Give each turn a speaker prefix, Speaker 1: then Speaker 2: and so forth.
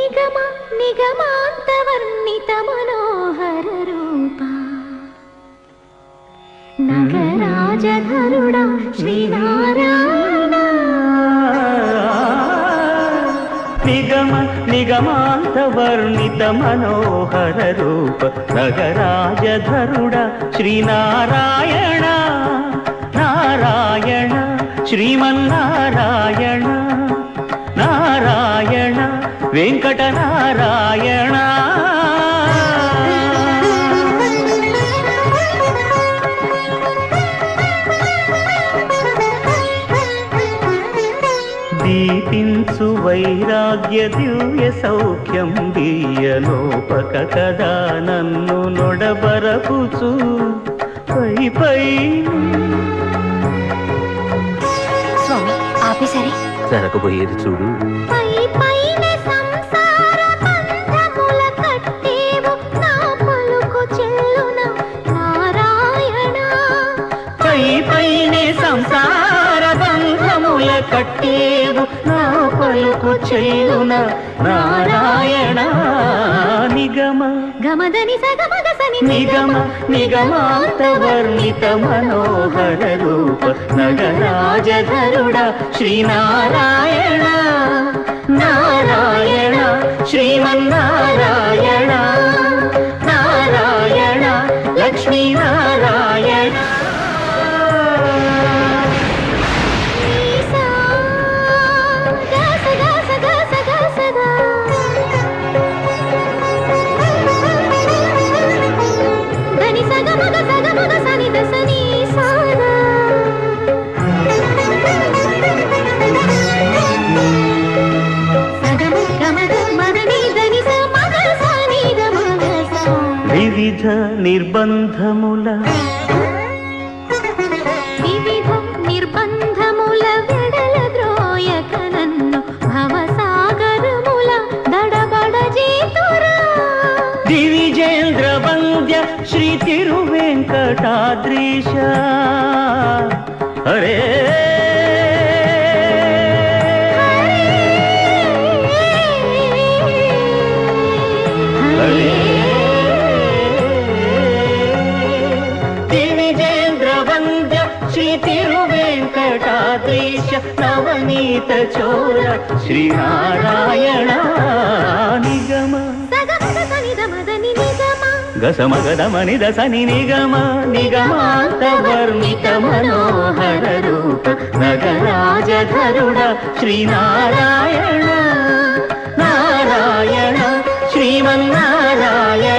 Speaker 1: నిగమ నిగమాంతవర్ణిత మనోహర రూప నగరాజధరుడా శ్రీనారాయణ
Speaker 2: నిగమ నిగమాంతవర్ణిత మనోహర రూప నగరాజధరుడా శ్రీనారాయణ నారాయణ శ్రీమన్నారాయణ నారాయణ వెంకటనారాయణ దీపించు వైరాగ్య దివ్య సౌఖ్యం దీయలోపక కదా నన్ను నొడబరపుచు పై పై
Speaker 1: స్వామి ఆపేసరి
Speaker 2: జరగబోయేది చూడు.
Speaker 1: పై పైన సంసార బంధముల కట్టేవు నా పలుకు చెల్లున నారాయణ
Speaker 2: పై పైనే సంసార బంధముల కట్టేవు నా పలుకు చెల్లున నారాయణ నిగమ
Speaker 1: గమదని సగమగ సని
Speaker 2: నిగమ నిగమాంతవర్ణిత మనోహర రూప నగరాజధరుడా శ్రీనారాయణ నారాయణ శ్రీమన్నారాయణ నారాయణ లక్ష్మీనారాయణ వివిధ నిర్బంధముల
Speaker 1: వెడల ద్రోయక నన్ను భవసాగరముల దడబడ చేతురా
Speaker 2: దివిజేంద్ర వంద్య శ్రీ తిరువెంకటాద్రీశ హరే హరే దివిజేంద్ర వంద్య శ్రీ తిరువెంకటాద్రీశ నవనీత చోర శ్రీనారాయణ నిగమ గసమగదమని దసని నిగమ నిగమాంతవర్ణిత మనోహర రూప నగరాజధరుడా శ్రీనారాయణ నారాయణ శ్రీమన్నారాయణ